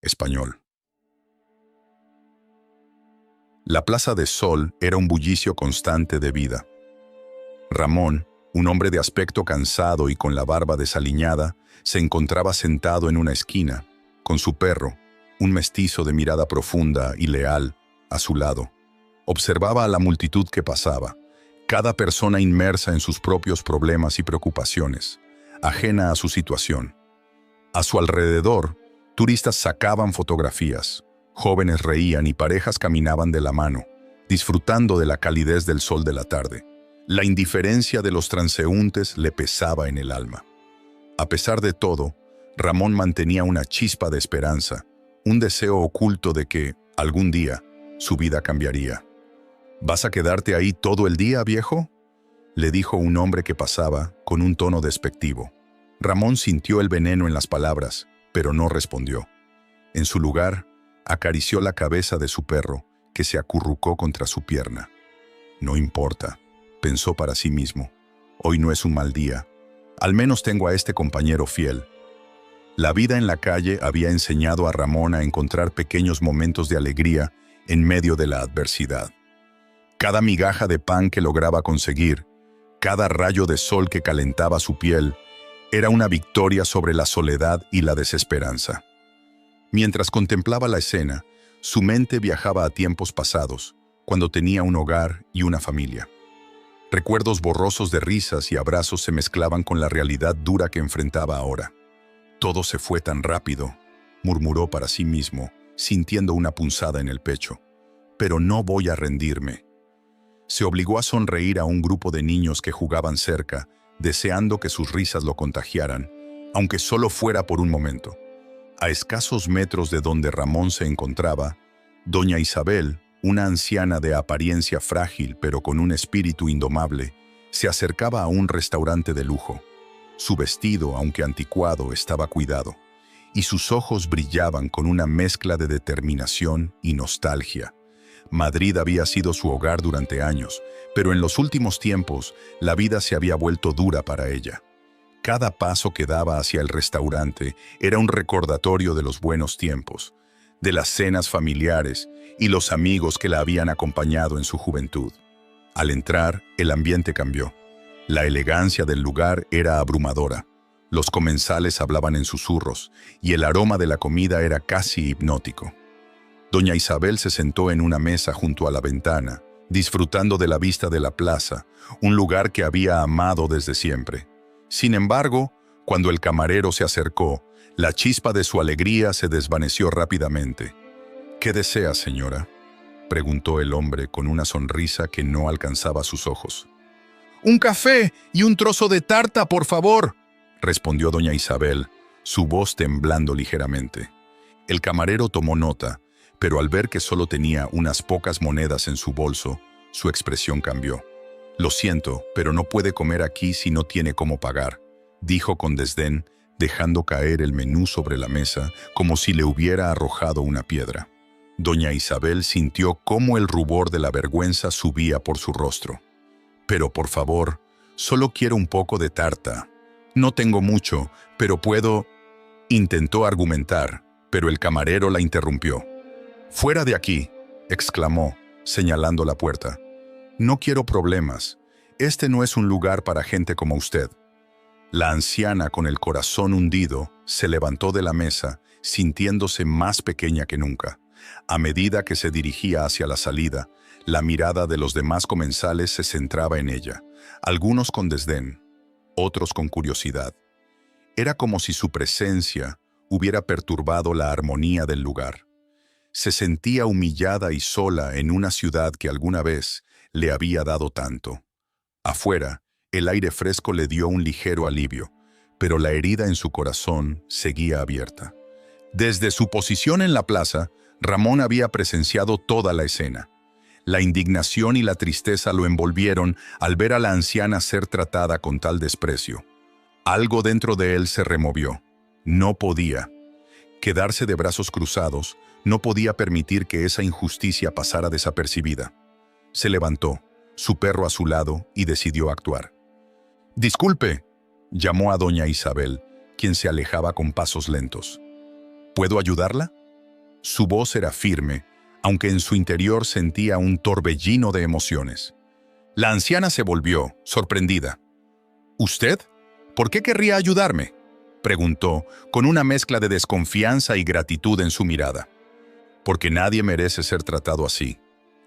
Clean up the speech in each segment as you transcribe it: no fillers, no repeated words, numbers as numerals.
Español. La Plaza de Sol era un bullicio constante de vida. Ramón, un hombre de aspecto cansado y con la barba desaliñada, se encontraba sentado en una esquina, con su perro, un mestizo de mirada profunda y leal, a su lado. Observaba a la multitud que pasaba, cada persona inmersa en sus propios problemas y preocupaciones, ajena a su situación. A su alrededor, turistas sacaban fotografías, jóvenes reían y parejas caminaban de la mano, disfrutando de la calidez del sol de la tarde. La indiferencia de los transeúntes le pesaba en el alma. A pesar de todo, Ramón mantenía una chispa de esperanza, un deseo oculto de que, algún día, su vida cambiaría. ¿Vas a quedarte ahí todo el día, viejo?, le dijo un hombre que pasaba, con un tono despectivo. Ramón sintió el veneno en las palabras, pero no respondió. En su lugar, acarició la cabeza de su perro, que se acurrucó contra su pierna. No importa, pensó para sí mismo. Hoy no es un mal día. Al menos tengo a este compañero fiel. La vida en la calle había enseñado a Ramón a encontrar pequeños momentos de alegría en medio de la adversidad. Cada migaja de pan que lograba conseguir, cada rayo de sol que calentaba su piel, era una victoria sobre la soledad y la desesperanza. Mientras contemplaba la escena, su mente viajaba a tiempos pasados, cuando tenía un hogar y una familia. Recuerdos borrosos de risas y abrazos se mezclaban con la realidad dura que enfrentaba ahora. Todo se fue tan rápido, murmuró para sí mismo, sintiendo una punzada en el pecho. Pero no voy a rendirme. Se obligó a sonreír a un grupo de niños que jugaban cerca, deseando que sus risas lo contagiaran, aunque solo fuera por un momento. A escasos metros de donde Ramón se encontraba, doña Isabel, una anciana de apariencia frágil pero con un espíritu indomable, se acercaba a un restaurante de lujo. Su vestido, aunque anticuado, estaba cuidado, y sus ojos brillaban con una mezcla de determinación y nostalgia. Madrid había sido su hogar durante años, pero en los últimos tiempos la vida se había vuelto dura para ella. Cada paso que daba hacia el restaurante era un recordatorio de los buenos tiempos, de las cenas familiares y los amigos que la habían acompañado en su juventud. Al entrar, el ambiente cambió. La elegancia del lugar era abrumadora. Los comensales hablaban en susurros y el aroma de la comida era casi hipnótico. Doña Isabel se sentó en una mesa junto a la ventana, disfrutando de la vista de la plaza, un lugar que había amado desde siempre. Sin embargo, cuando el camarero se acercó, la chispa de su alegría se desvaneció rápidamente. «¿Qué desea, señora?», preguntó el hombre con una sonrisa que no alcanzaba sus ojos. «Un café y un trozo de tarta, por favor», respondió doña Isabel, su voz temblando ligeramente. El camarero tomó nota, pero al ver que solo tenía unas pocas monedas en su bolso, su expresión cambió. «Lo siento, pero no puede comer aquí si no tiene cómo pagar», dijo con desdén, dejando caer el menú sobre la mesa como si le hubiera arrojado una piedra. Doña Isabel sintió cómo el rubor de la vergüenza subía por su rostro. «Pero por favor, solo quiero un poco de tarta. No tengo mucho, pero puedo…», intentó argumentar, pero el camarero la interrumpió. «Fuera de aquí», exclamó, señalando la puerta. «No quiero problemas. Este no es un lugar para gente como usted». La anciana, con el corazón hundido, se levantó de la mesa, sintiéndose más pequeña que nunca. A medida que se dirigía hacia la salida, la mirada de los demás comensales se centraba en ella, algunos con desdén, otros con curiosidad. Era como si su presencia hubiera perturbado la armonía del lugar. Se sentía humillada y sola en una ciudad que alguna vez le había dado tanto. Afuera, el aire fresco le dio un ligero alivio, pero la herida en su corazón seguía abierta. Desde su posición en la plaza, Ramón había presenciado toda la escena. La indignación y la tristeza lo envolvieron al ver a la anciana ser tratada con tal desprecio. Algo dentro de él se removió. No podía quedarse de brazos cruzados, no podía permitir que esa injusticia pasara desapercibida. Se levantó, su perro a su lado, y decidió actuar. «Disculpe», llamó a doña Isabel, quien se alejaba con pasos lentos. «¿Puedo ayudarla?», Su voz era firme, aunque en su interior sentía un torbellino de emociones. La anciana se volvió, sorprendida. ¿Usted? ¿Por qué querría ayudarme?, preguntó, con una mezcla de desconfianza y gratitud en su mirada. Porque nadie merece ser tratado así,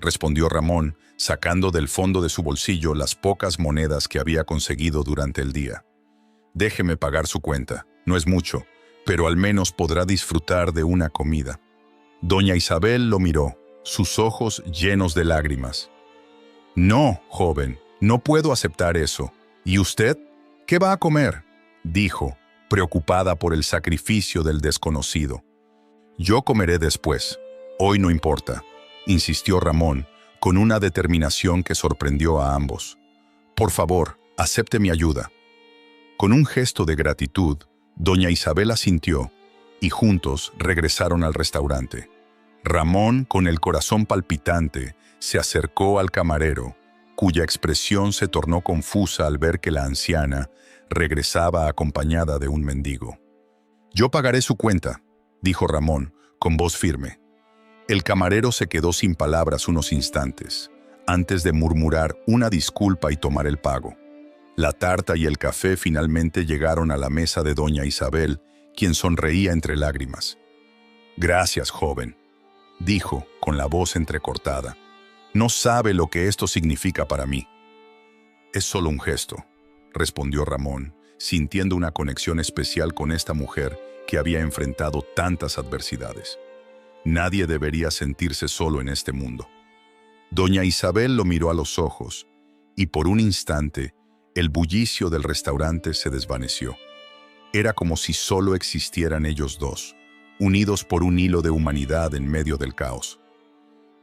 respondió Ramón, sacando del fondo de su bolsillo las pocas monedas que había conseguido durante el día. Déjeme pagar su cuenta, no es mucho, pero al menos podrá disfrutar de una comida. Doña Isabel lo miró, sus ojos llenos de lágrimas. No, joven, no puedo aceptar eso. ¿Y usted? ¿Qué va a comer?, dijo, preocupada por el sacrificio del desconocido. Yo comeré después. Hoy no importa, insistió Ramón, con una determinación que sorprendió a ambos. Por favor, acepte mi ayuda. Con un gesto de gratitud, doña Isabel asintió, y juntos regresaron al restaurante. Ramón, con el corazón palpitante, se acercó al camarero, cuya expresión se tornó confusa al ver que la anciana regresaba acompañada de un mendigo. «Yo pagaré su cuenta», dijo Ramón, con voz firme. El camarero se quedó sin palabras unos instantes, antes de murmurar una disculpa y tomar el pago. La tarta y el café finalmente llegaron a la mesa de doña Isabel, quien sonreía entre lágrimas. «Gracias, joven», dijo, con la voz entrecortada. «No sabe lo que esto significa para mí». «Es solo un gesto», respondió Ramón, sintiendo una conexión especial con esta mujer que había enfrentado tantas adversidades. Nadie debería sentirse solo en este mundo. Doña Isabel lo miró a los ojos, y por un instante, el bullicio del restaurante se desvaneció. Era como si solo existieran ellos dos, unidos por un hilo de humanidad en medio del caos.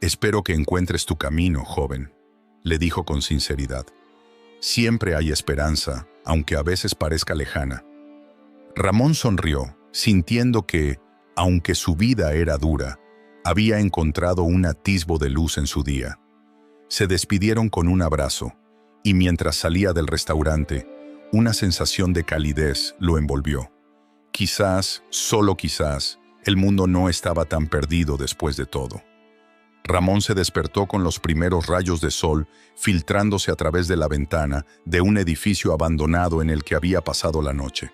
«Espero que encuentres tu camino, joven», le dijo con sinceridad. «Siempre hay esperanza, aunque a veces parezca lejana». Ramón sonrió, sintiendo que, aunque su vida era dura, había encontrado un atisbo de luz en su día. Se despidieron con un abrazo, y mientras salía del restaurante, una sensación de calidez lo envolvió. Quizás, solo quizás, el mundo no estaba tan perdido después de todo. Ramón se despertó con los primeros rayos de sol filtrándose a través de la ventana de un edificio abandonado en el que había pasado la noche.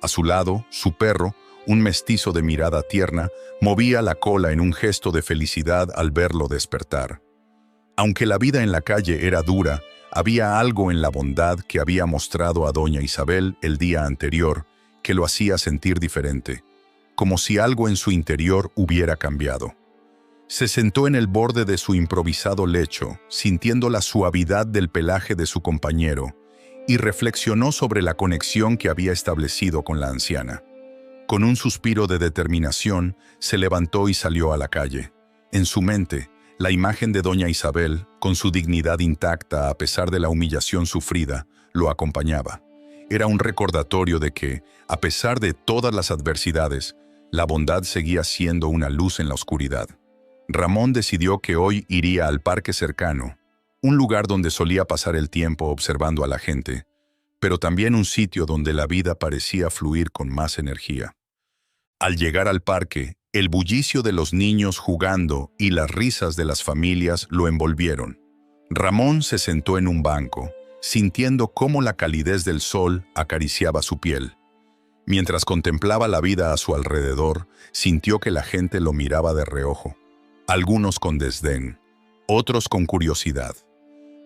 A su lado, su perro, un mestizo de mirada tierna, movía la cola en un gesto de felicidad al verlo despertar. Aunque la vida en la calle era dura, había algo en la bondad que había mostrado a doña Isabel el día anterior que lo hacía sentir diferente, como si algo en su interior hubiera cambiado. Se sentó en el borde de su improvisado lecho, sintiendo la suavidad del pelaje de su compañero, y reflexionó sobre la conexión que había establecido con la anciana. Con un suspiro de determinación, se levantó y salió a la calle. En su mente, la imagen de doña Isabel, con su dignidad intacta a pesar de la humillación sufrida, lo acompañaba. Era un recordatorio de que, a pesar de todas las adversidades, la bondad seguía siendo una luz en la oscuridad. Ramón decidió que hoy iría al parque cercano, un lugar donde solía pasar el tiempo observando a la gente, pero también un sitio donde la vida parecía fluir con más energía. Al llegar al parque, el bullicio de los niños jugando y las risas de las familias lo envolvieron. Ramón se sentó en un banco, sintiendo cómo la calidez del sol acariciaba su piel. Mientras contemplaba la vida a su alrededor, sintió que la gente lo miraba de reojo. Algunos con desdén, otros con curiosidad.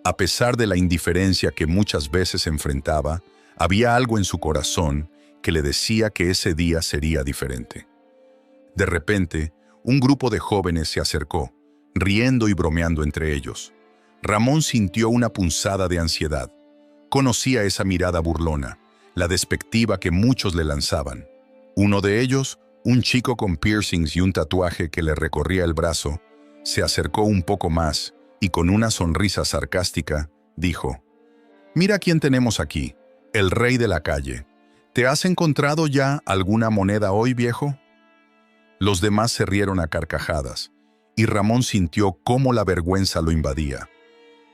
A pesar de la indiferencia que muchas veces enfrentaba, había algo en su corazón que le decía que ese día sería diferente. De repente, un grupo de jóvenes se acercó, riendo y bromeando entre ellos. Ramón sintió una punzada de ansiedad. Conocía esa mirada burlona, la despectiva que muchos le lanzaban. Uno de ellos, un chico con piercings y un tatuaje que le recorría el brazo, se acercó un poco más y con una sonrisa sarcástica dijo: «Mira quién tenemos aquí, el rey de la calle. ¿Te has encontrado ya alguna moneda hoy, viejo?». Los demás se rieron a carcajadas, y Ramón sintió cómo la vergüenza lo invadía.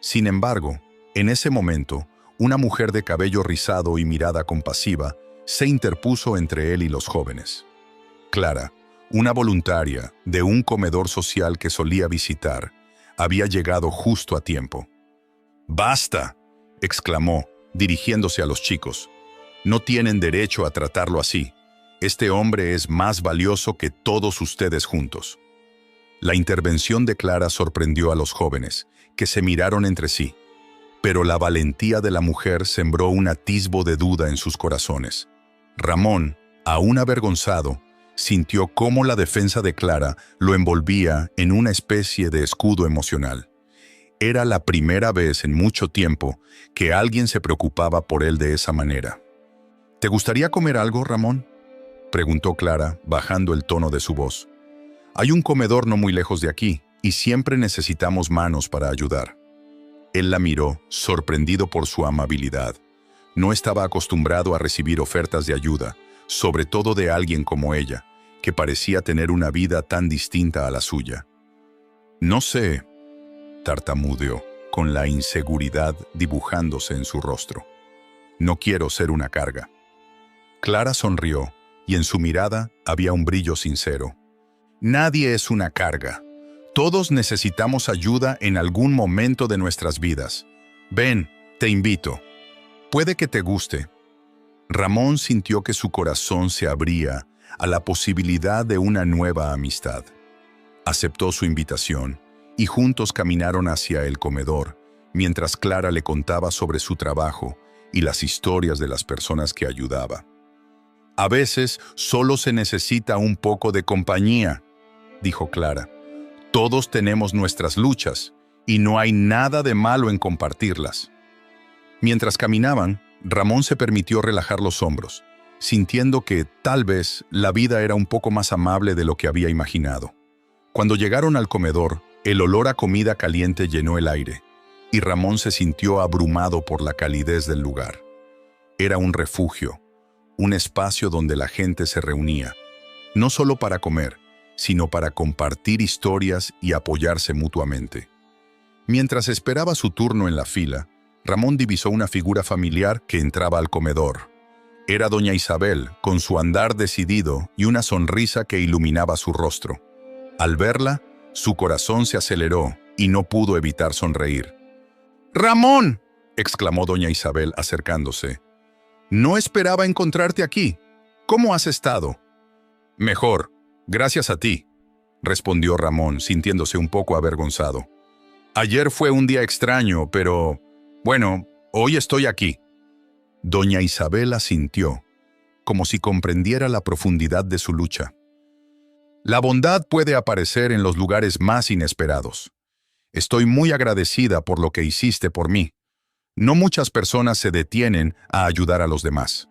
Sin embargo, en ese momento, una mujer de cabello rizado y mirada compasiva se interpuso entre él y los jóvenes. Clara, una voluntaria de un comedor social que solía visitar, había llegado justo a tiempo. «¡Basta!», exclamó, dirigiéndose a los chicos. «No tienen derecho a tratarlo así. Este hombre es más valioso que todos ustedes juntos». La intervención de Clara sorprendió a los jóvenes, que se miraron entre sí. Pero la valentía de la mujer sembró un atisbo de duda en sus corazones. Ramón, aún avergonzado, sintió cómo la defensa de Clara lo envolvía en una especie de escudo emocional. Era la primera vez en mucho tiempo que alguien se preocupaba por él de esa manera. «¿Te gustaría comer algo, Ramón?», preguntó Clara, bajando el tono de su voz. «Hay un comedor no muy lejos de aquí, y siempre necesitamos manos para ayudar». Él la miró, sorprendido por su amabilidad. No estaba acostumbrado a recibir ofertas de ayuda, sobre todo de alguien como ella, que parecía tener una vida tan distinta a la suya. «No sé», tartamudeó, con la inseguridad dibujándose en su rostro. «No quiero ser una carga». Clara sonrió, y en su mirada había un brillo sincero. «Nadie es una carga. Todos necesitamos ayuda en algún momento de nuestras vidas. Ven, te invito. Puede que te guste». Ramón sintió que su corazón se abría a la posibilidad de una nueva amistad. Aceptó su invitación y juntos caminaron hacia el comedor, mientras Clara le contaba sobre su trabajo y las historias de las personas que ayudaba. «A veces solo se necesita un poco de compañía», dijo Clara. «Todos tenemos nuestras luchas y no hay nada de malo en compartirlas». Mientras caminaban, Ramón se permitió relajar los hombros, sintiendo que, tal vez, la vida era un poco más amable de lo que había imaginado. Cuando llegaron al comedor, el olor a comida caliente llenó el aire, y Ramón se sintió abrumado por la calidez del lugar. Era un refugio, un espacio donde la gente se reunía, no solo para comer, sino para compartir historias y apoyarse mutuamente. Mientras esperaba su turno en la fila, Ramón divisó una figura familiar que entraba al comedor. Era doña Isabel, con su andar decidido y una sonrisa que iluminaba su rostro. Al verla, su corazón se aceleró y no pudo evitar sonreír. «¡Ramón!», exclamó doña Isabel acercándose. «No esperaba encontrarte aquí. ¿Cómo has estado?». «Mejor, gracias a ti», respondió Ramón, sintiéndose un poco avergonzado. «Ayer fue un día extraño, pero, bueno, hoy estoy aquí». Doña Isabel asintió, como si comprendiera la profundidad de su lucha. «La bondad puede aparecer en los lugares más inesperados. Estoy muy agradecida por lo que hiciste por mí. No muchas personas se detienen a ayudar a los demás».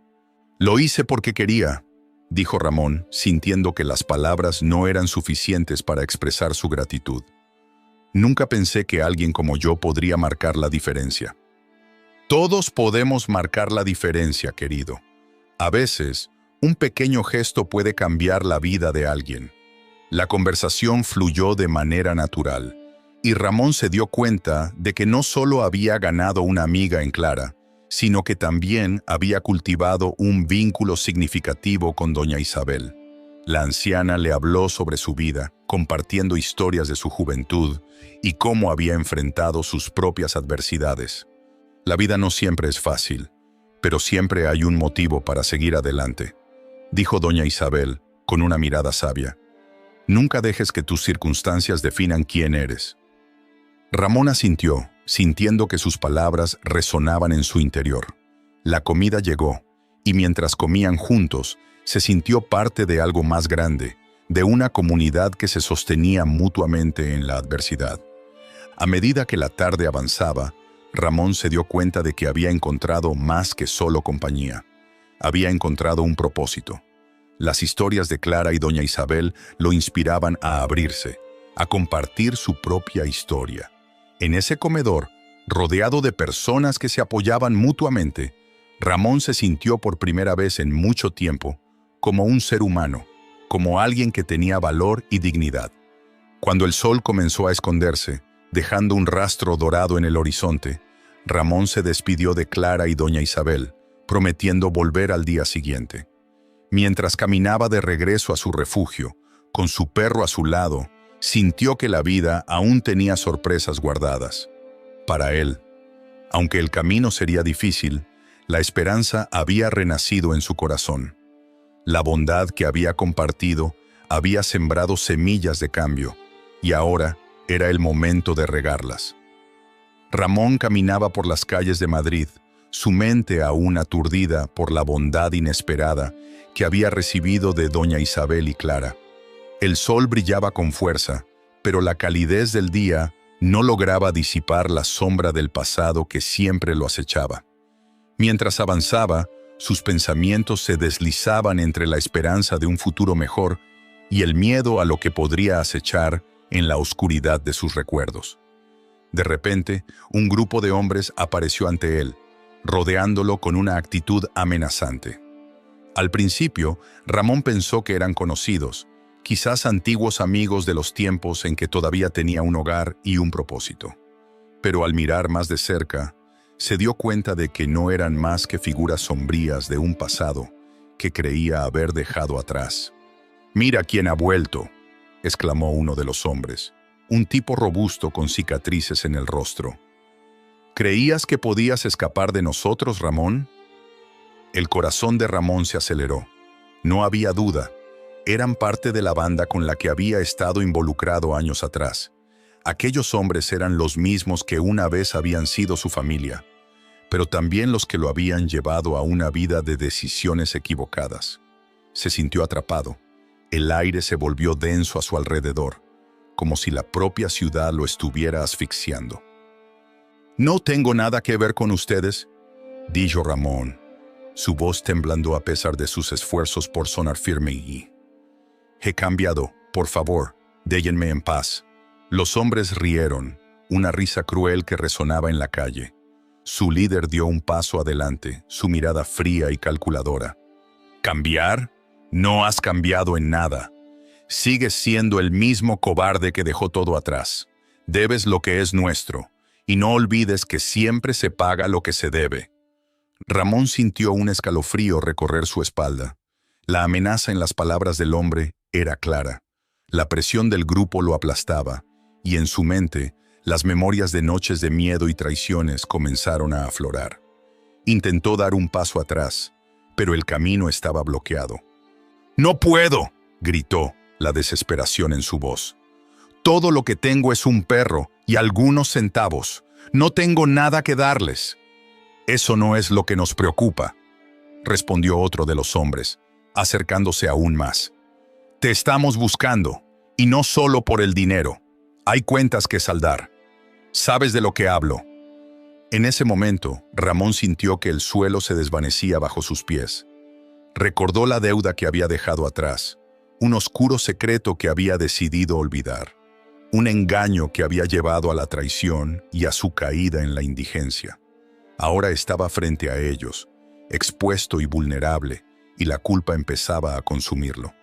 «Lo hice porque quería», dijo Ramón, sintiendo que las palabras no eran suficientes para expresar su gratitud. «Nunca pensé que alguien como yo podría marcar la diferencia». «Todos podemos marcar la diferencia, querido. A veces, un pequeño gesto puede cambiar la vida de alguien». La conversación fluyó de manera natural, y Ramón se dio cuenta de que no solo había ganado una amiga en Clara, sino que también había cultivado un vínculo significativo con doña Isabel. La anciana le habló sobre su vida, compartiendo historias de su juventud y cómo había enfrentado sus propias adversidades. «La vida no siempre es fácil, pero siempre hay un motivo para seguir adelante», dijo doña Isabel con una mirada sabia. «Nunca dejes que tus circunstancias definan quién eres». Ramón asintió, sintiendo que sus palabras resonaban en su interior. La comida llegó, y mientras comían juntos, se sintió parte de algo más grande, de una comunidad que se sostenía mutuamente en la adversidad. A medida que la tarde avanzaba, Ramón se dio cuenta de que había encontrado más que solo compañía. Había encontrado un propósito. Las historias de Clara y doña Isabel lo inspiraban a abrirse, a compartir su propia historia. En ese comedor, rodeado de personas que se apoyaban mutuamente, Ramón se sintió por primera vez en mucho tiempo como un ser humano, como alguien que tenía valor y dignidad. Cuando el sol comenzó a esconderse, dejando un rastro dorado en el horizonte, Ramón se despidió de Clara y doña Isabel, prometiendo volver al día siguiente. Mientras caminaba de regreso a su refugio, con su perro a su lado, sintió que la vida aún tenía sorpresas guardadas. Para él, aunque el camino sería difícil, la esperanza había renacido en su corazón. La bondad que había compartido había sembrado semillas de cambio, y ahora era el momento de regarlas. Ramón caminaba por las calles de Madrid, su mente aún aturdida por la bondad inesperada que había recibido de doña Isabel y Clara. El sol brillaba con fuerza, pero la calidez del día no lograba disipar la sombra del pasado que siempre lo acechaba. Mientras avanzaba, sus pensamientos se deslizaban entre la esperanza de un futuro mejor y el miedo a lo que podría acechar en la oscuridad de sus recuerdos. De repente, un grupo de hombres apareció ante él, rodeándolo con una actitud amenazante. Al principio, Ramón pensó que eran conocidos, quizás antiguos amigos de los tiempos en que todavía tenía un hogar y un propósito. Pero al mirar más de cerca, se dio cuenta de que no eran más que figuras sombrías de un pasado que creía haber dejado atrás. «Mira quién ha vuelto», exclamó uno de los hombres, un tipo robusto con cicatrices en el rostro. «¿Creías que podías escapar de nosotros, Ramón?» El corazón de Ramón se aceleró. No había duda. Eran parte de la banda con la que había estado involucrado años atrás. Aquellos hombres eran los mismos que una vez habían sido su familia, pero también los que lo habían llevado a una vida de decisiones equivocadas. Se sintió atrapado. El aire se volvió denso a su alrededor, como si la propia ciudad lo estuviera asfixiando. «No tengo nada que ver con ustedes», dijo Ramón, su voz temblando a pesar de sus esfuerzos por sonar firme y... «He cambiado, por favor, déjenme en paz». Los hombres rieron, una risa cruel que resonaba en la calle. Su líder dio un paso adelante, su mirada fría y calculadora. «¿Cambiar? No has cambiado en nada. Sigues siendo el mismo cobarde que dejó todo atrás. Debes lo que es nuestro, y no olvides que siempre se paga lo que se debe». Ramón sintió un escalofrío recorrer su espalda. La amenaza en las palabras del hombre era clara. La presión del grupo lo aplastaba, y en su mente, las memorias de noches de miedo y traiciones comenzaron a aflorar. Intentó dar un paso atrás, pero el camino estaba bloqueado. «¡No puedo!», gritó, la desesperación en su voz. «Todo lo que tengo es un perro y algunos centavos. No tengo nada que darles». «Eso no es lo que nos preocupa», respondió otro de los hombres, acercándose aún más. «Te estamos buscando, y no solo por el dinero. Hay cuentas que saldar. ¿Sabes de lo que hablo?». En ese momento, Ramón sintió que el suelo se desvanecía bajo sus pies. Recordó la deuda que había dejado atrás, un oscuro secreto que había decidido olvidar, un engaño que había llevado a la traición y a su caída en la indigencia. Ahora estaba frente a ellos, expuesto y vulnerable, y la culpa empezaba a consumirlo.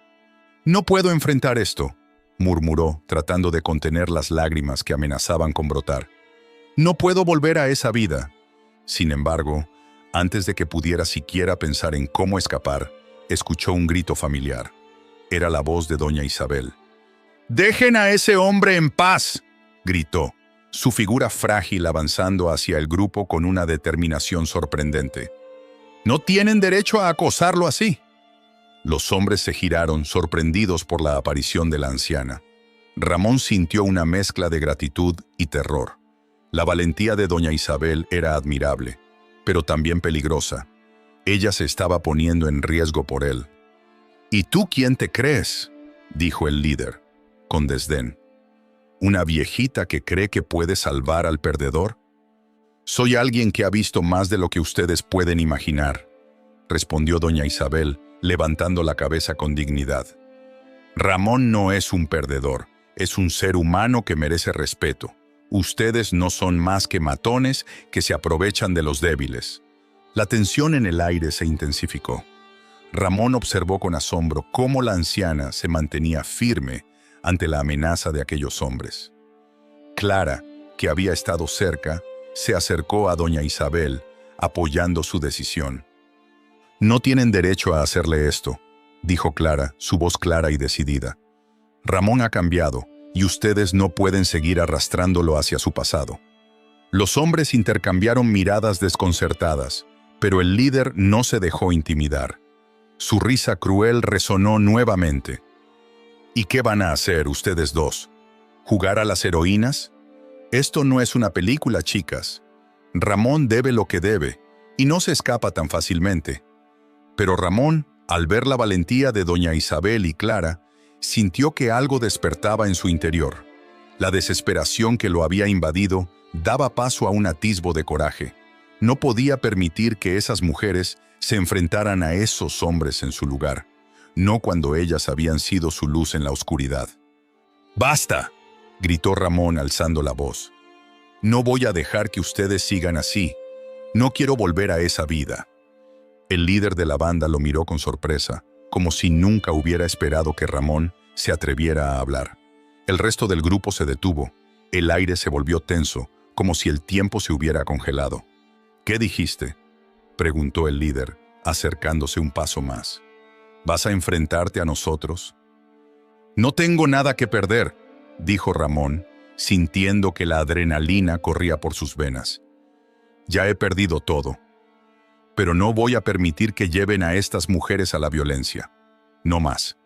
«No puedo enfrentar esto», murmuró, tratando de contener las lágrimas que amenazaban con brotar. «No puedo volver a esa vida». Sin embargo, antes de que pudiera siquiera pensar en cómo escapar, escuchó un grito familiar. Era la voz de doña Isabel. «¡Dejen a ese hombre en paz!», gritó, su figura frágil avanzando hacia el grupo con una determinación sorprendente. «No tienen derecho a acosarlo así». Los hombres se giraron, sorprendidos por la aparición de la anciana. Ramón sintió una mezcla de gratitud y terror. La valentía de doña Isabel era admirable, pero también peligrosa. Ella se estaba poniendo en riesgo por él. «¿Y tú quién te crees?», dijo el líder, con desdén. «¿Una viejita que cree que puede salvar al perdedor?». «Soy alguien que ha visto más de lo que ustedes pueden imaginar», respondió doña Isabel, levantando la cabeza con dignidad. «Ramón no es un perdedor, es un ser humano que merece respeto. Ustedes no son más que matones que se aprovechan de los débiles». La tensión en el aire se intensificó. Ramón observó con asombro cómo la anciana se mantenía firme ante la amenaza de aquellos hombres. Clara, que había estado cerca, se acercó a doña Isabel, apoyando su decisión. «No tienen derecho a hacerle esto», dijo Clara, su voz clara y decidida. Ramón ha cambiado, y ustedes no pueden seguir arrastrándolo hacia su pasado. Los hombres intercambiaron miradas desconcertadas, pero el líder no se dejó intimidar. Su risa cruel resonó nuevamente. ¿Y qué van a hacer ustedes dos? ¿Jugar a las heroínas? Esto no es una película, chicas. Ramón debe lo que debe, y no se escapa tan fácilmente. Pero Ramón, al ver la valentía de doña Isabel y Clara, sintió que algo despertaba en su interior. La desesperación que lo había invadido daba paso a un atisbo de coraje. No podía permitir que esas mujeres se enfrentaran a esos hombres en su lugar, no cuando ellas habían sido su luz en la oscuridad. ¡Basta!, gritó Ramón alzando la voz. No voy a dejar que ustedes sigan así. No quiero volver a esa vida. El líder de la banda lo miró con sorpresa, como si nunca hubiera esperado que Ramón se atreviera a hablar. El resto del grupo se detuvo. El aire se volvió tenso, como si el tiempo se hubiera congelado. ¿Qué dijiste?, preguntó el líder, acercándose un paso más. ¿Vas a enfrentarte a nosotros? No tengo nada que perder, dijo Ramón, sintiendo que la adrenalina corría por sus venas. Ya he perdido todo. Pero no voy a permitir que lleven a estas mujeres a la violencia. No más.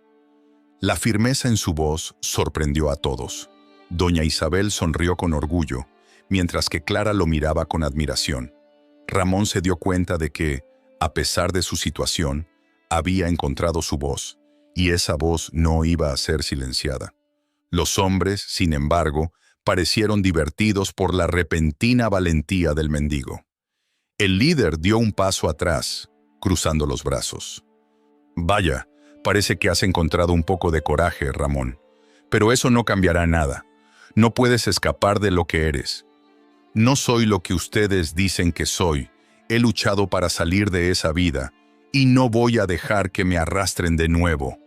La firmeza en su voz sorprendió a todos. Doña Isabel sonrió con orgullo, mientras que Clara lo miraba con admiración. Ramón se dio cuenta de que, a pesar de su situación, había encontrado su voz, y esa voz no iba a ser silenciada. Los hombres, sin embargo, parecieron divertidos por la repentina valentía del mendigo. El líder dio un paso atrás, cruzando los brazos. Vaya, parece que has encontrado un poco de coraje, Ramón. Pero eso no cambiará nada. No puedes escapar de lo que eres. No soy lo que ustedes dicen que soy. He luchado para salir de esa vida, y no voy a dejar que me arrastren de nuevo,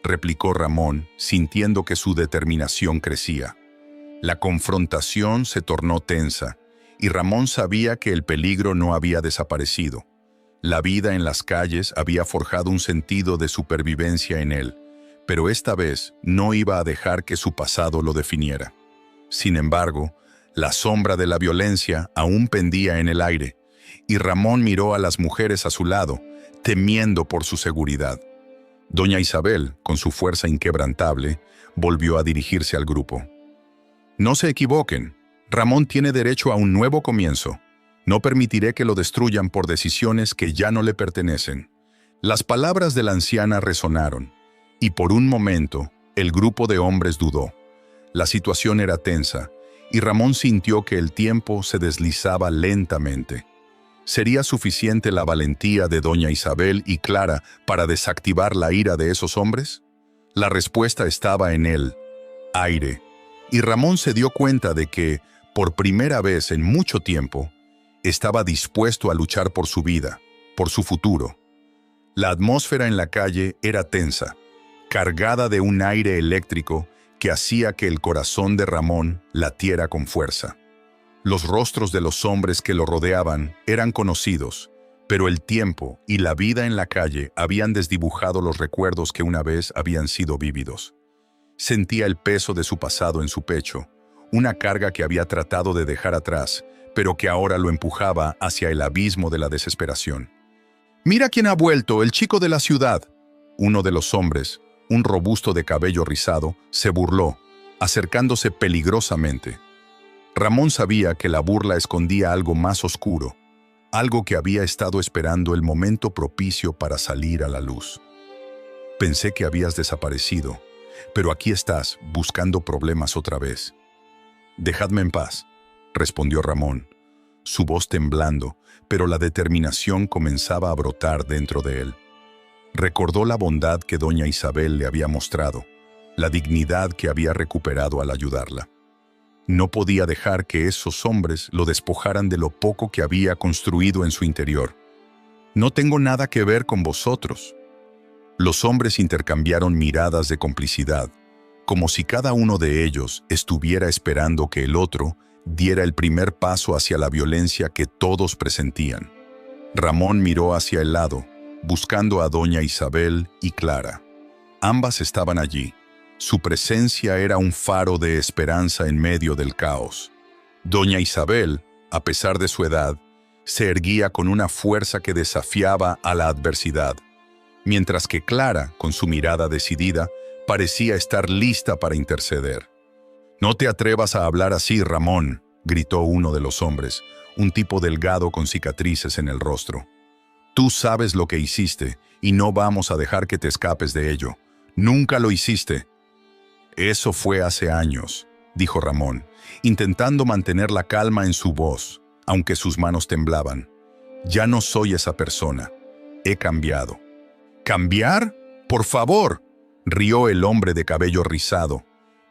replicó Ramón, sintiendo que su determinación crecía. La confrontación se tornó tensa, y Ramón sabía que el peligro no había desaparecido. La vida en las calles había forjado un sentido de supervivencia en él, pero esta vez no iba a dejar que su pasado lo definiera. Sin embargo, la sombra de la violencia aún pendía en el aire, y Ramón miró a las mujeres a su lado, temiendo por su seguridad. Doña Isabel, con su fuerza inquebrantable, volvió a dirigirse al grupo. No se equivoquen, Ramón tiene derecho a un nuevo comienzo. No permitiré que lo destruyan por decisiones que ya no le pertenecen. Las palabras de la anciana resonaron, y por un momento el grupo de hombres dudó. La situación era tensa, y Ramón sintió que el tiempo se deslizaba lentamente. ¿Sería suficiente la valentía de doña Isabel y Clara para desactivar la ira de esos hombres? La respuesta estaba en el aire, y Ramón se dio cuenta de que, por primera vez en mucho tiempo, estaba dispuesto a luchar por su vida, por su futuro. La atmósfera en la calle era tensa, cargada de un aire eléctrico que hacía que el corazón de Ramón latiera con fuerza. Los rostros de los hombres que lo rodeaban eran conocidos, pero el tiempo y la vida en la calle habían desdibujado los recuerdos que una vez habían sido vívidos. Sentía el peso de su pasado en su pecho, una carga que había tratado de dejar atrás, pero que ahora lo empujaba hacia el abismo de la desesperación. «Mira quién ha vuelto, el chico de la ciudad». Uno de los hombres, un robusto de cabello rizado, se burló, acercándose peligrosamente. Ramón sabía que la burla escondía algo más oscuro, algo que había estado esperando el momento propicio para salir a la luz. «Pensé que habías desaparecido, pero aquí estás, buscando problemas otra vez». «Dejadme en paz», respondió Ramón, su voz temblando, pero la determinación comenzaba a brotar dentro de él. Recordó la bondad que doña Isabel le había mostrado, la dignidad que había recuperado al ayudarla. No podía dejar que esos hombres lo despojaran de lo poco que había construido en su interior. «No tengo nada que ver con vosotros». Los hombres intercambiaron miradas de complicidad, como si cada uno de ellos estuviera esperando que el otro diera el primer paso hacia la violencia que todos presentían. Ramón miró hacia el lado, buscando a doña Isabel y Clara. Ambas estaban allí, Su presencia era un faro de esperanza en medio del caos. Doña Isabel, a pesar de su edad, se erguía con una fuerza que desafiaba a la adversidad, mientras que Clara, con su mirada decidida, parecía estar lista para interceder. «No te atrevas a hablar así, Ramón», gritó uno de los hombres, un tipo delgado con cicatrices en el rostro. «Tú sabes lo que hiciste y no vamos a dejar que te escapes de ello. Nunca lo hiciste». «Eso fue hace años», dijo Ramón, intentando mantener la calma en su voz, aunque sus manos temblaban. «Ya no soy esa persona. He cambiado». «¿Cambiar? Por favor», rió el hombre de cabello rizado.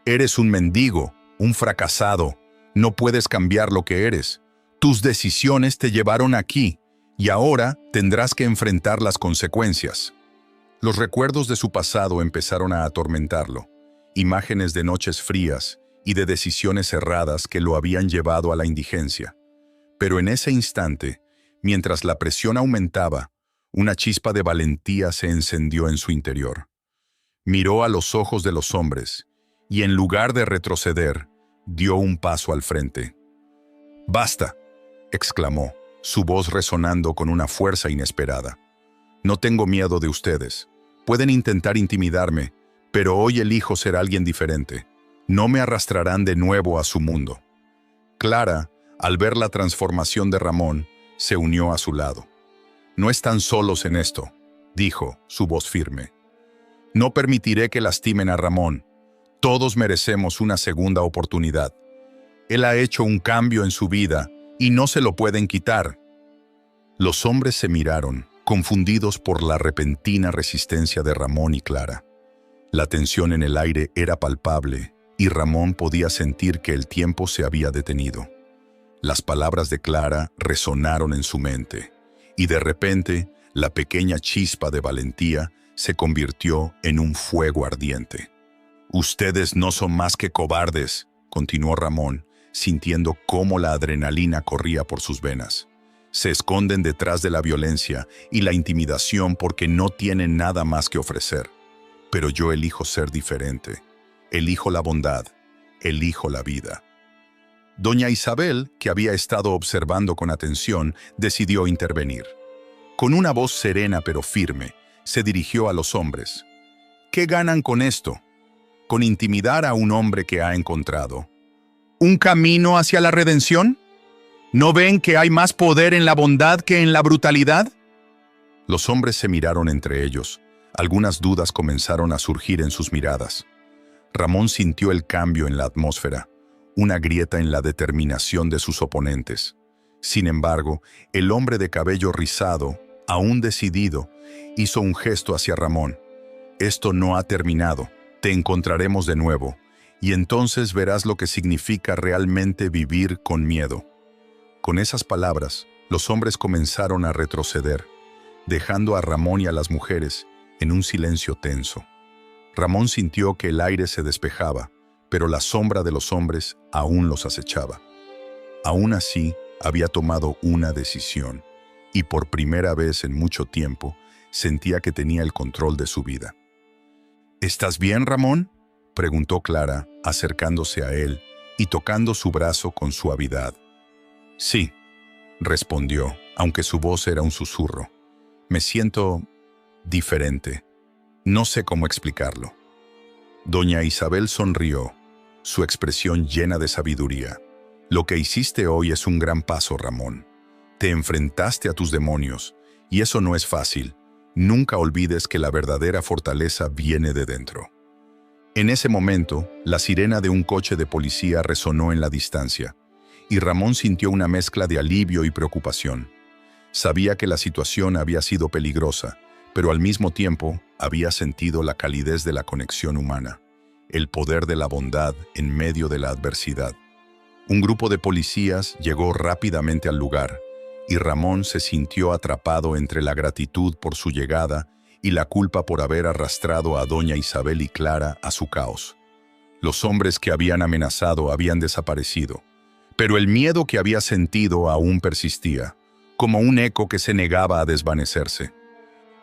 «Eres un mendigo, un fracasado. No puedes cambiar lo que eres. Tus decisiones te llevaron aquí, y ahora tendrás que enfrentar las consecuencias». Los recuerdos de su pasado empezaron a atormentarlo. Imágenes de noches frías y de decisiones erradas que lo habían llevado a la indigencia. Pero en ese instante, mientras la presión aumentaba, una chispa de valentía se encendió en su interior. Miró a los ojos de los hombres y, en lugar de retroceder, dio un paso al frente. «¡Basta!», exclamó, su voz resonando con una fuerza inesperada. «No tengo miedo de ustedes. Pueden intentar intimidarme, pero hoy elijo ser alguien diferente. No me arrastrarán de nuevo a su mundo». Clara, al ver la transformación de Ramón, se unió a su lado. «No están solos en esto», dijo, su voz firme. «No permitiré que lastimen a Ramón. Todos merecemos una segunda oportunidad. Él ha hecho un cambio en su vida y no se lo pueden quitar». Los hombres se miraron, confundidos por la repentina resistencia de Ramón y Clara. La tensión en el aire era palpable y Ramón podía sentir que el tiempo se había detenido. Las palabras de Clara resonaron en su mente, y de repente la pequeña chispa de valentía se convirtió en un fuego ardiente. «Ustedes no son más que cobardes», continuó Ramón, sintiendo cómo la adrenalina corría por sus venas. «Se esconden detrás de la violencia y la intimidación porque no tienen nada más que ofrecer. Pero yo elijo ser diferente. Elijo la bondad. Elijo la vida». Doña Isabel, que había estado observando con atención, decidió intervenir. Con una voz serena pero firme, se dirigió a los hombres. «¿Qué ganan con esto? ¿Con intimidar a un hombre que ha encontrado un camino hacia la redención? ¿No ven que hay más poder en la bondad que en la brutalidad?» Los hombres se miraron entre ellos. Algunas dudas comenzaron a surgir en sus miradas. Ramón sintió el cambio en la atmósfera, una grieta en la determinación de sus oponentes. Sin embargo, el hombre de cabello rizado, aún decidido, hizo un gesto hacia Ramón. «Esto no ha terminado. Te encontraremos de nuevo, y entonces verás lo que significa realmente vivir con miedo». Con esas palabras, los hombres comenzaron a retroceder, dejando a Ramón y a las mujeres en un silencio tenso. Ramón sintió que el aire se despejaba, pero la sombra de los hombres aún los acechaba. Aún así, había tomado una decisión, y por primera vez en mucho tiempo, sentía que tenía el control de su vida. «¿Estás bien, Ramón?», preguntó Clara, acercándose a él y tocando su brazo con suavidad. «Sí», respondió, aunque su voz era un susurro. «Me siento diferente. No sé cómo explicarlo». Doña Isabel sonrió, su expresión llena de sabiduría. «Lo que hiciste hoy es un gran paso, Ramón. Te enfrentaste a tus demonios, y eso no es fácil. Nunca olvides que la verdadera fortaleza viene de dentro». En ese momento, la sirena de un coche de policía resonó en la distancia, y Ramón sintió una mezcla de alivio y preocupación. Sabía que la situación había sido peligrosa, pero al mismo tiempo había sentido la calidez de la conexión humana, el poder de la bondad en medio de la adversidad. Un grupo de policías llegó rápidamente al lugar, y Ramón se sintió atrapado entre la gratitud por su llegada y la culpa por haber arrastrado a Doña Isabel y Clara a su caos. Los hombres que habían amenazado habían desaparecido, pero el miedo que había sentido aún persistía, como un eco que se negaba a desvanecerse.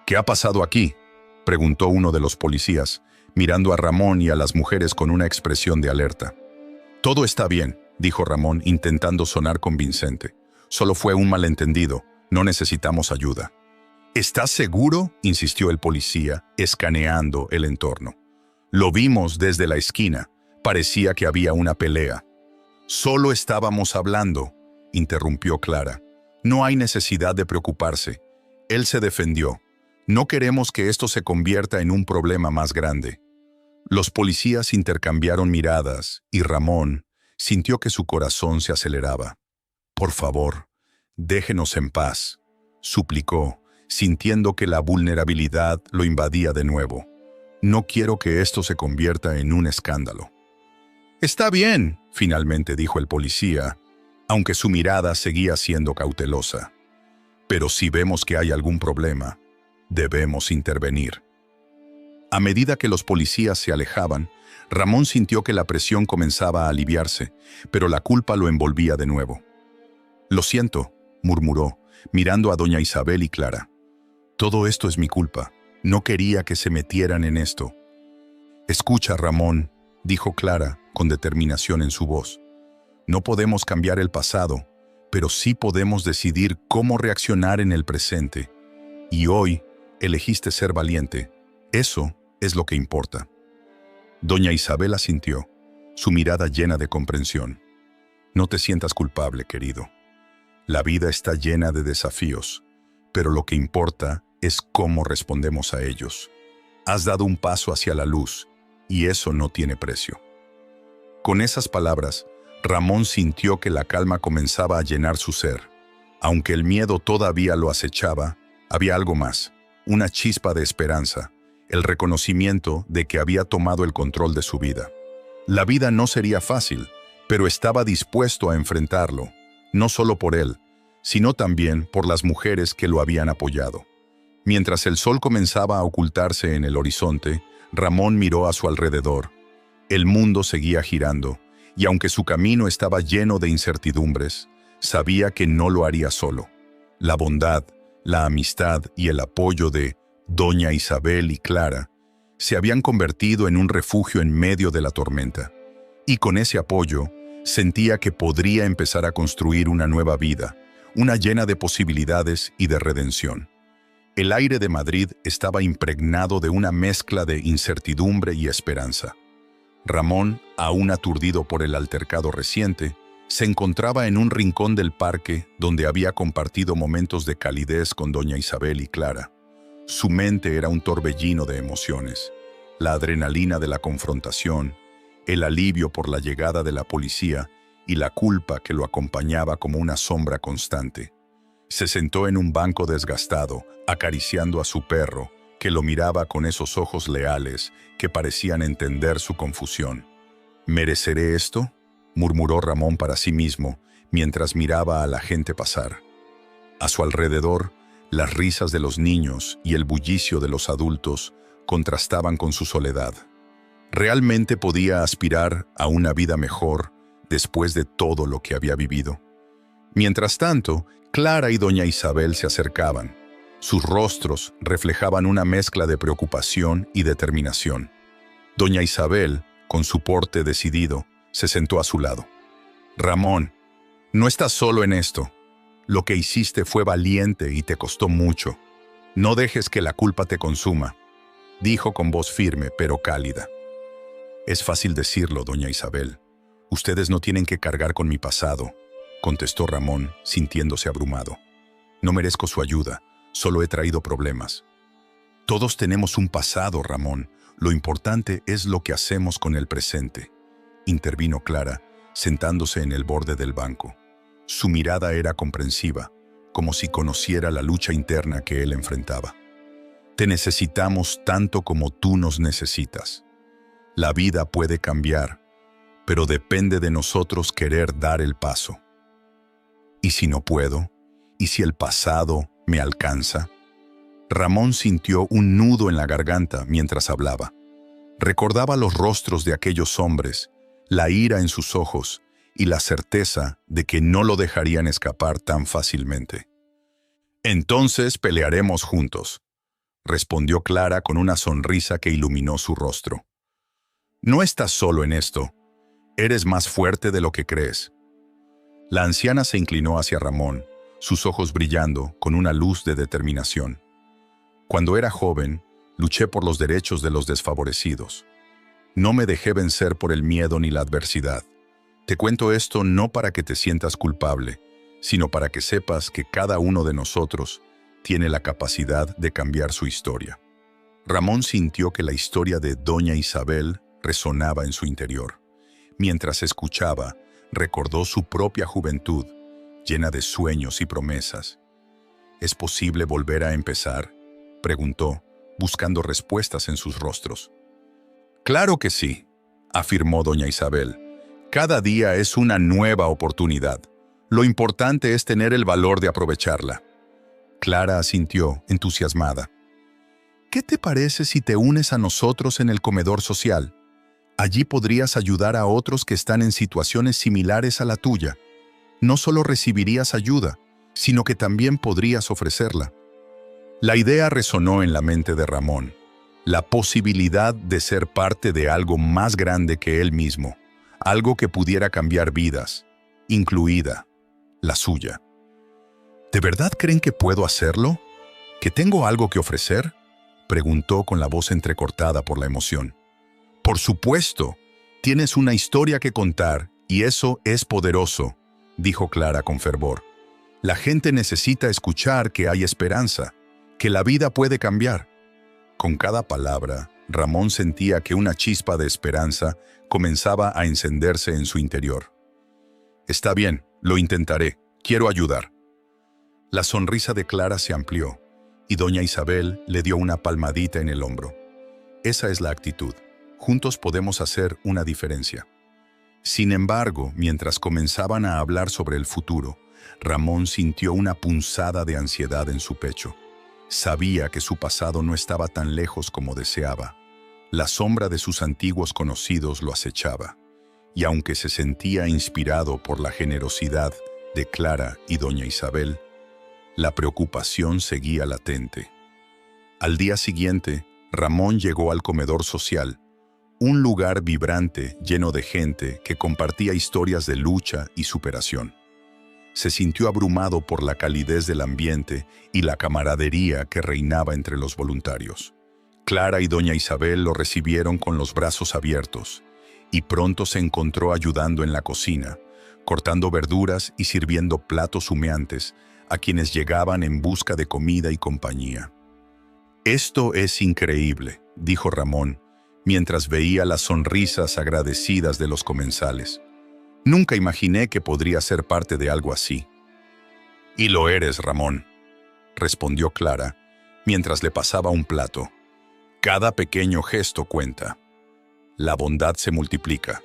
«¿Qué ha pasado aquí?», preguntó uno de los policías, mirando a Ramón y a las mujeres con una expresión de alerta. «Todo está bien», dijo Ramón, intentando sonar convincente. «Solo fue un malentendido. No necesitamos ayuda». «¿Estás seguro?», insistió el policía, escaneando el entorno. «Lo vimos desde la esquina. Parecía que había una pelea». «Solo estábamos hablando», interrumpió Clara. «No hay necesidad de preocuparse». Él se defendió. «No queremos que esto se convierta en un problema más grande». Los policías intercambiaron miradas y Ramón sintió que su corazón se aceleraba. «Por favor, déjenos en paz», suplicó, sintiendo que la vulnerabilidad lo invadía de nuevo. «No quiero que esto se convierta en un escándalo». «Está bien», finalmente dijo el policía, aunque su mirada seguía siendo cautelosa. «Pero si vemos que hay algún problema, debemos intervenir». A medida que los policías se alejaban, Ramón sintió que la presión comenzaba a aliviarse, pero la culpa lo envolvía de nuevo. «Lo siento», murmuró, mirando a doña Isabel y Clara. «Todo esto es mi culpa. No quería que se metieran en esto». «Escucha, Ramón», dijo Clara, con determinación en su voz. «No podemos cambiar el pasado, pero sí podemos decidir cómo reaccionar en el presente. Y hoy elegiste ser valiente. Eso es lo que importa». Doña Isabel asintió, su mirada llena de comprensión. «No te sientas culpable, querido. La vida está llena de desafíos, pero lo que importa es cómo respondemos a ellos. Has dado un paso hacia la luz, y eso no tiene precio». Con esas palabras, Ramón sintió que la calma comenzaba a llenar su ser. Aunque el miedo todavía lo acechaba, había algo más, una chispa de esperanza, el reconocimiento de que había tomado el control de su vida. La vida no sería fácil, pero estaba dispuesto a enfrentarlo, no solo por él, sino también por las mujeres que lo habían apoyado. Mientras el sol comenzaba a ocultarse en el horizonte, Ramón miró a su alrededor. El mundo seguía girando, y aunque su camino estaba lleno de incertidumbres, sabía que no lo haría solo. La bondad, la amistad y el apoyo de doña Isabel y Clara se habían convertido en un refugio en medio de la tormenta. Y con ese apoyo, sentía que podría empezar a construir una nueva vida, una llena de posibilidades y de redención. El aire de Madrid estaba impregnado de una mezcla de incertidumbre y esperanza. Ramón, aún aturdido por el altercado reciente, se encontraba en un rincón del parque donde había compartido momentos de calidez con doña Isabel y Clara. Su mente era un torbellino de emociones, la adrenalina de la confrontación, el alivio por la llegada de la policía y la culpa que lo acompañaba como una sombra constante. Se sentó en un banco desgastado, acariciando a su perro, que lo miraba con esos ojos leales que parecían entender su confusión. «¿Mereceré esto?», murmuró Ramón para sí mismo, mientras miraba a la gente pasar. A su alrededor, las risas de los niños y el bullicio de los adultos contrastaban con su soledad. ¿Realmente podía aspirar a una vida mejor después de todo lo que había vivido? Mientras tanto, Clara y doña Isabel se acercaban. Sus rostros reflejaban una mezcla de preocupación y determinación. Doña Isabel, con su porte decidido, se sentó a su lado. «Ramón, no estás solo en esto. Lo que hiciste fue valiente y te costó mucho. No dejes que la culpa te consuma», dijo con voz firme pero cálida. «Es fácil decirlo, doña Isabel. Ustedes no tienen que cargar con mi pasado», contestó Ramón, sintiéndose abrumado. «No merezco su ayuda, solo he traído problemas». «Todos tenemos un pasado, Ramón. Lo importante es lo que hacemos con el presente», intervino Clara, sentándose en el borde del banco. Su mirada era comprensiva, como si conociera la lucha interna que él enfrentaba. «Te necesitamos tanto como tú nos necesitas. La vida puede cambiar, pero depende de nosotros querer dar el paso. ¿Y si no puedo? ¿Y si el pasado me alcanza?». Ramón sintió un nudo en la garganta mientras hablaba. Recordaba los rostros de aquellos hombres, la ira en sus ojos y la certeza de que no lo dejarían escapar tan fácilmente. «Entonces pelearemos juntos», respondió Clara con una sonrisa que iluminó su rostro. No estás solo en esto. Eres más fuerte de lo que crees. La anciana se inclinó hacia Ramón, sus ojos brillando con una luz de determinación. Cuando era joven, luché por los derechos de los desfavorecidos. No me dejé vencer por el miedo ni la adversidad. Te cuento esto no para que te sientas culpable, sino para que sepas que cada uno de nosotros tiene la capacidad de cambiar su historia. Ramón sintió que la historia de Doña Isabel resonaba en su interior. Mientras escuchaba, recordó su propia juventud, llena de sueños y promesas. ¿Es posible volver a empezar?, preguntó, buscando respuestas en sus rostros. Claro que sí, afirmó Doña Isabel. Cada día es una nueva oportunidad. Lo importante es tener el valor de aprovecharla. Clara asintió, entusiasmada. ¿Qué te parece si te unes a nosotros en el comedor social? Allí podrías ayudar a otros que están en situaciones similares a la tuya. No solo recibirías ayuda, sino que también podrías ofrecerla. La idea resonó en la mente de Ramón. La posibilidad de ser parte de algo más grande que él mismo, algo que pudiera cambiar vidas, incluida la suya. ¿De verdad creen que puedo hacerlo? ¿Que tengo algo que ofrecer?, preguntó con la voz entrecortada por la emoción. Por supuesto, tienes una historia que contar y eso es poderoso, dijo Clara con fervor. La gente necesita escuchar que hay esperanza, que la vida puede cambiar. Con cada palabra, Ramón sentía que una chispa de esperanza comenzaba a encenderse en su interior. Está bien, lo intentaré, quiero ayudar. La sonrisa de Clara se amplió y Doña Isabel le dio una palmadita en el hombro. Esa es la actitud. Juntos podemos hacer una diferencia. Sin embargo, mientras comenzaban a hablar sobre el futuro, Ramón sintió una punzada de ansiedad en su pecho. Sabía que su pasado no estaba tan lejos como deseaba. La sombra de sus antiguos conocidos lo acechaba. Y aunque se sentía inspirado por la generosidad de Clara y Doña Isabel, la preocupación seguía latente. Al día siguiente, Ramón llegó al comedor social, un lugar vibrante lleno de gente que compartía historias de lucha y superación. Se sintió abrumado por la calidez del ambiente y la camaradería que reinaba entre los voluntarios. Clara y Doña Isabel lo recibieron con los brazos abiertos y pronto se encontró ayudando en la cocina, cortando verduras y sirviendo platos humeantes a quienes llegaban en busca de comida y compañía. «Esto es increíble», dijo Ramón, mientras veía las sonrisas agradecidas de los comensales. «Nunca imaginé que podría ser parte de algo así». «Y lo eres, Ramón», respondió Clara, mientras le pasaba un plato. «Cada pequeño gesto cuenta. La bondad se multiplica».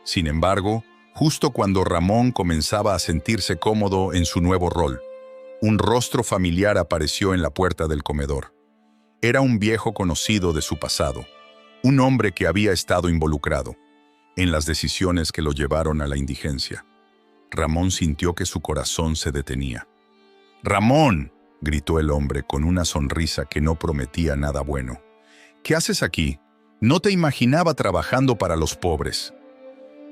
Sin embargo, justo cuando Ramón comenzaba a sentirse cómodo en su nuevo rol, un rostro familiar apareció en la puerta del comedor. Era un viejo conocido de su pasado, un hombre que había estado involucrado en las decisiones que lo llevaron a la indigencia. Ramón sintió que su corazón se detenía. «¡Ramón!», gritó el hombre con una sonrisa que no prometía nada bueno. «¿Qué haces aquí? No te imaginaba trabajando para los pobres».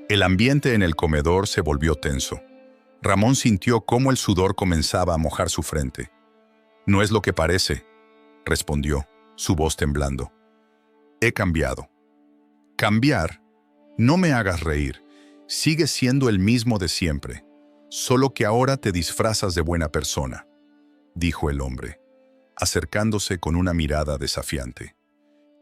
El ambiente en el comedor se volvió tenso. Ramón sintió cómo el sudor comenzaba a mojar su frente. «No es lo que parece», respondió, su voz temblando. «He cambiado». «¿Cambiar? No me hagas reír. Sigues siendo el mismo de siempre, solo que ahora te disfrazas de buena persona», dijo el hombre, acercándose con una mirada desafiante.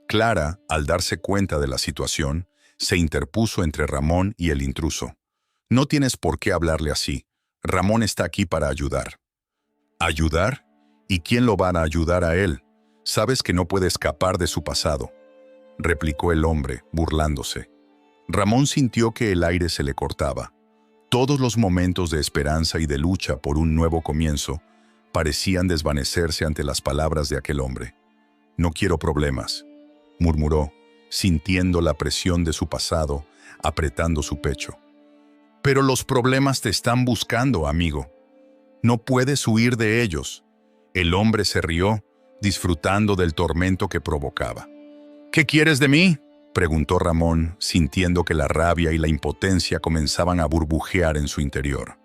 Clara, al darse cuenta de la situación, se interpuso entre Ramón y el intruso. «No tienes por qué hablarle así. Ramón está aquí para ayudar». «¿Ayudar? ¿Y quién lo va a ayudar a él? Sabes que no puede escapar de su pasado», replicó el hombre, burlándose. Ramón sintió que el aire se le cortaba. Todos los momentos de esperanza y de lucha por un nuevo comienzo parecían desvanecerse ante las palabras de aquel hombre. «No quiero problemas», murmuró, sintiendo la presión de su pasado, apretando su pecho. «Pero los problemas te están buscando, amigo. No puedes huir de ellos». El hombre se rió, disfrutando del tormento que provocaba. «¿Qué quieres de mí?», preguntó Ramón, sintiendo que la rabia y la impotencia comenzaban a burbujear en su interior.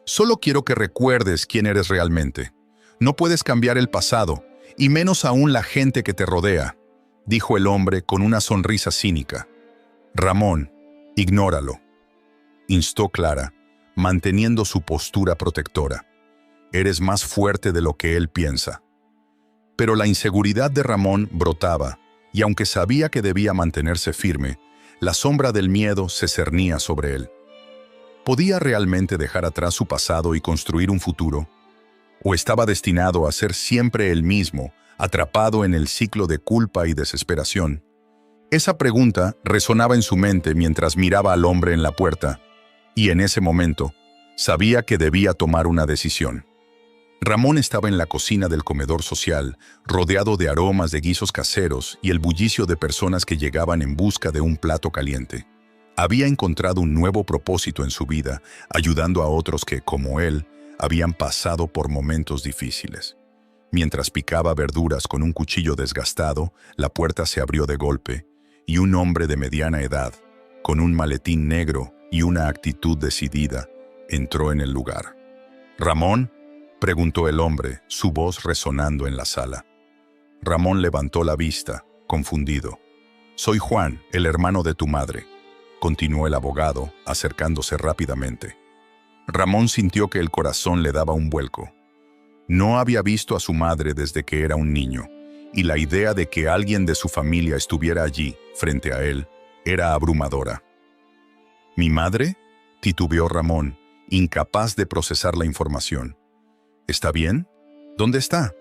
«Solo quiero que recuerdes quién eres realmente. No puedes cambiar el pasado, y menos aún la gente que te rodea», dijo el hombre con una sonrisa cínica. «Ramón, ignóralo», instó Clara, manteniendo su postura protectora. «Eres más fuerte de lo que él piensa». Pero la inseguridad de Ramón brotaba, y aunque sabía que debía mantenerse firme, la sombra del miedo se cernía sobre él. ¿Podía realmente dejar atrás su pasado y construir un futuro? ¿O estaba destinado a ser siempre el mismo, atrapado en el ciclo de culpa y desesperación? Esa pregunta resonaba en su mente mientras miraba al hombre en la puerta, y en ese momento sabía que debía tomar una decisión. Ramón estaba en la cocina del comedor social, rodeado de aromas de guisos caseros y el bullicio de personas que llegaban en busca de un plato caliente. Había encontrado un nuevo propósito en su vida, ayudando a otros que, como él, habían pasado por momentos difíciles. Mientras picaba verduras con un cuchillo desgastado, la puerta se abrió de golpe, y un hombre de mediana edad, con un maletín negro y una actitud decidida, entró en el lugar. «¿Ramón?», preguntó el hombre, su voz resonando en la sala. Ramón levantó la vista, confundido. «Soy Juan, el hermano de tu madre», continuó el abogado, acercándose rápidamente. Ramón sintió que el corazón le daba un vuelco. No había visto a su madre desde que era un niño, y la idea de que alguien de su familia estuviera allí, frente a él, era abrumadora. «¿Mi madre?», titubeó Ramón, incapaz de procesar la información. «¿Está bien? ¿Dónde está?».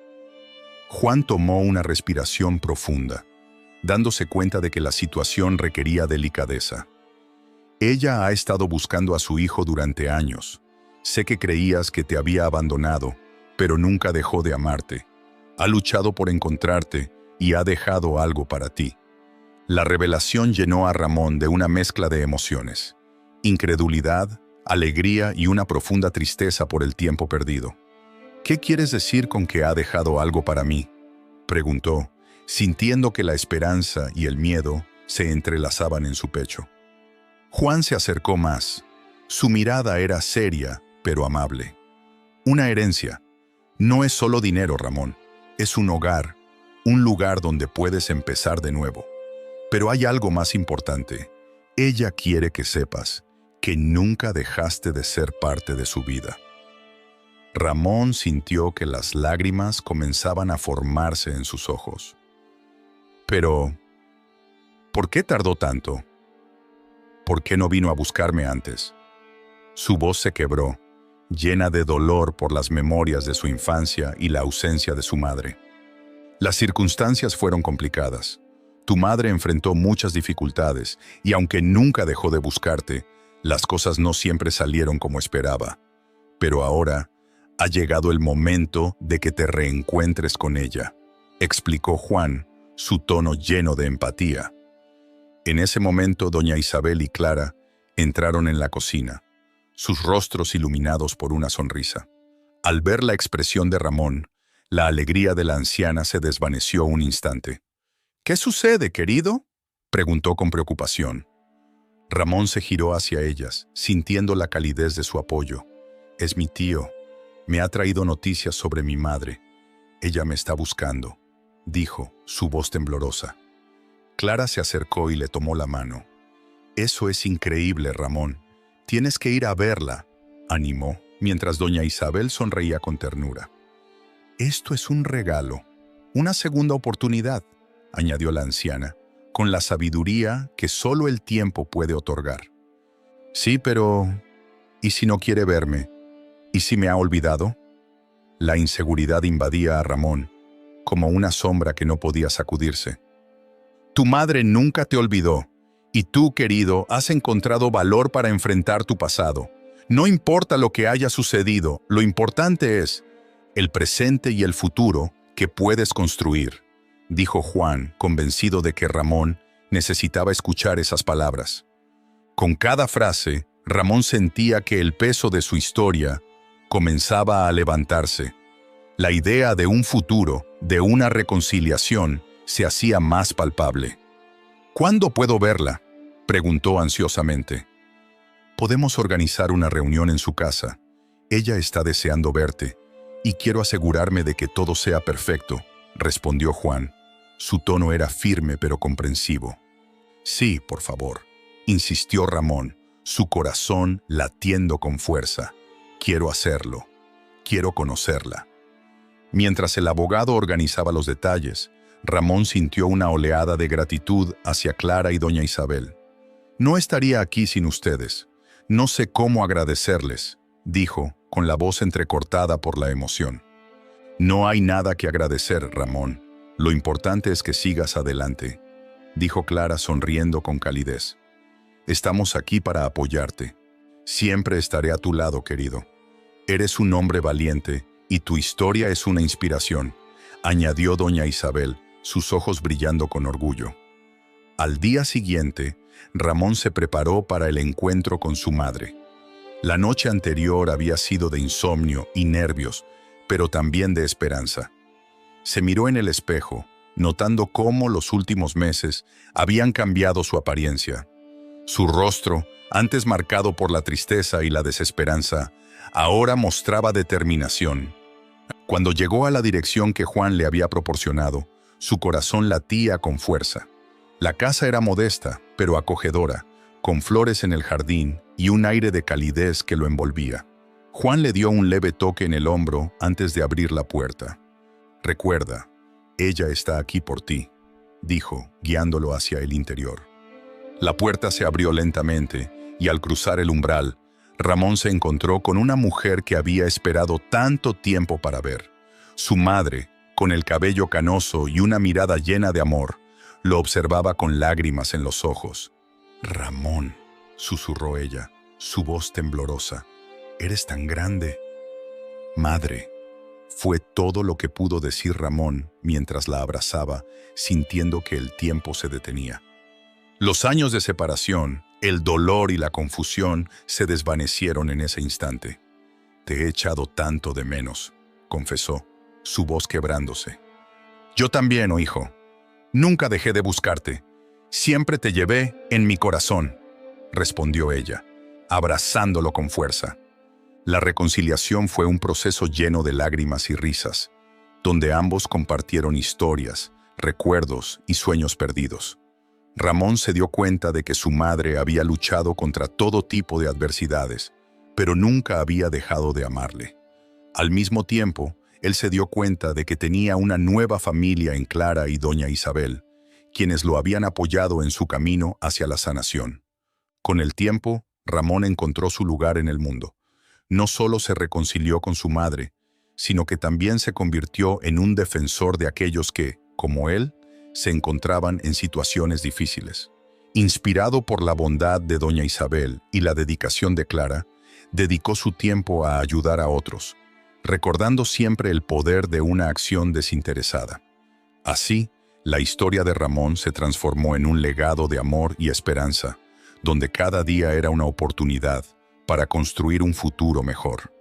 Juan tomó una respiración profunda, dándose cuenta de que la situación requería delicadeza. «Ella ha estado buscando a su hijo durante años. Sé que creías que te había abandonado, pero nunca dejó de amarte. Ha luchado por encontrarte y ha dejado algo para ti». La revelación llenó a Ramón de una mezcla de emociones: incredulidad, alegría y una profunda tristeza por el tiempo perdido. «¿Qué quieres decir con que ha dejado algo para mí?», preguntó, sintiendo que la esperanza y el miedo se entrelazaban en su pecho. Juan se acercó más. Su mirada era seria, pero amable. «Una herencia. No es solo dinero, Ramón. Es un hogar, un lugar donde puedes empezar de nuevo. Pero hay algo más importante. Ella quiere que sepas que nunca dejaste de ser parte de su vida». Ramón sintió que las lágrimas comenzaban a formarse en sus ojos. «Pero, ¿por qué tardó tanto? ¿Por qué no vino a buscarme antes?». Su voz se quebró, llena de dolor por las memorias de su infancia y la ausencia de su madre. «Las circunstancias fueron complicadas. Tu madre enfrentó muchas dificultades y aunque nunca dejó de buscarte, las cosas no siempre salieron como esperaba. Pero ahora ha llegado el momento de que te reencuentres con ella», explicó Juan, su tono lleno de empatía. En ese momento, doña Isabel y Clara entraron en la cocina, sus rostros iluminados por una sonrisa. Al ver la expresión de Ramón, la alegría de la anciana se desvaneció un instante. «¿Qué sucede, querido?», preguntó con preocupación. Ramón se giró hacia ellas, sintiendo la calidez de su apoyo. «Es mi tío. Me ha traído noticias sobre mi madre. Ella me está buscando», dijo, su voz temblorosa. Clara se acercó y le tomó la mano. «Eso es increíble, Ramón. Tienes que ir a verla», animó, mientras doña Isabel sonreía con ternura. «Esto es un regalo, una segunda oportunidad», añadió la anciana, con la sabiduría que solo el tiempo puede otorgar. «Sí, pero ¿y si no quiere verme? ¿Y si me ha olvidado?». La inseguridad invadía a Ramón, como una sombra que no podía sacudirse. «Tu madre nunca te olvidó, y tú, querido, has encontrado valor para enfrentar tu pasado. No importa lo que haya sucedido, lo importante es el presente y el futuro que puedes construir», dijo Juan, convencido de que Ramón necesitaba escuchar esas palabras. Con cada frase, Ramón sentía que el peso de su historia comenzaba a levantarse. La idea de un futuro de una reconciliación se hacía más palpable. «¿Cuándo puedo verla?», preguntó ansiosamente. «Podemos organizar una reunión en su casa. Ella está deseando verte, y quiero asegurarme de que todo sea perfecto», respondió Juan. Su tono era firme pero comprensivo. «Sí, por favor», insistió Ramón, su corazón latiendo con fuerza. «Quiero hacerlo. Quiero conocerla». Mientras el abogado organizaba los detalles, Ramón sintió una oleada de gratitud hacia Clara y doña Isabel. «No estaría aquí sin ustedes. No sé cómo agradecerles», dijo, con la voz entrecortada por la emoción. «No hay nada que agradecer, Ramón. Lo importante es que sigas adelante», dijo Clara sonriendo con calidez. «Estamos aquí para apoyarte. Siempre estaré a tu lado, querido. Eres un hombre valiente y tu historia es una inspiración», añadió doña Isabel, sus ojos brillando con orgullo. Al día siguiente, Ramón se preparó para el encuentro con su madre. La noche anterior había sido de insomnio y nervios, pero también de esperanza. Se miró en el espejo, notando cómo los últimos meses habían cambiado su apariencia. Su rostro, antes marcado por la tristeza y la desesperanza, ahora mostraba determinación. Cuando llegó a la dirección que Juan le había proporcionado, su corazón latía con fuerza. La casa era modesta, pero acogedora, con flores en el jardín y un aire de calidez que lo envolvía. Juan le dio un leve toque en el hombro antes de abrir la puerta. «Recuerda, ella está aquí por ti», dijo, guiándolo hacia el interior. La puerta se abrió lentamente y al cruzar el umbral, Ramón se encontró con una mujer que había esperado tanto tiempo para ver. Su madre, con el cabello canoso y una mirada llena de amor, lo observaba con lágrimas en los ojos. «Ramón», susurró ella, su voz temblorosa, «eres tan grande». «Madre», fue todo lo que pudo decir Ramón mientras la abrazaba, sintiendo que el tiempo se detenía. Los años de separación, el dolor y la confusión se desvanecieron en ese instante. «Te he echado tanto de menos», confesó, su voz quebrándose. «Yo también, oh hijo. Nunca dejé de buscarte. Siempre te llevé en mi corazón», respondió ella, abrazándolo con fuerza. La reconciliación fue un proceso lleno de lágrimas y risas, donde ambos compartieron historias, recuerdos y sueños perdidos. Ramón se dio cuenta de que su madre había luchado contra todo tipo de adversidades, pero nunca había dejado de amarle. Al mismo tiempo, él se dio cuenta de que tenía una nueva familia en Clara y doña Isabel, quienes lo habían apoyado en su camino hacia la sanación. Con el tiempo, Ramón encontró su lugar en el mundo. No solo se reconcilió con su madre, sino que también se convirtió en un defensor de aquellos que, como él, se encontraban en situaciones difíciles. Inspirado por la bondad de doña Isabel y la dedicación de Clara, dedicó su tiempo a ayudar a otros, recordando siempre el poder de una acción desinteresada. Así, la historia de Ramón se transformó en un legado de amor y esperanza, donde cada día era una oportunidad para construir un futuro mejor.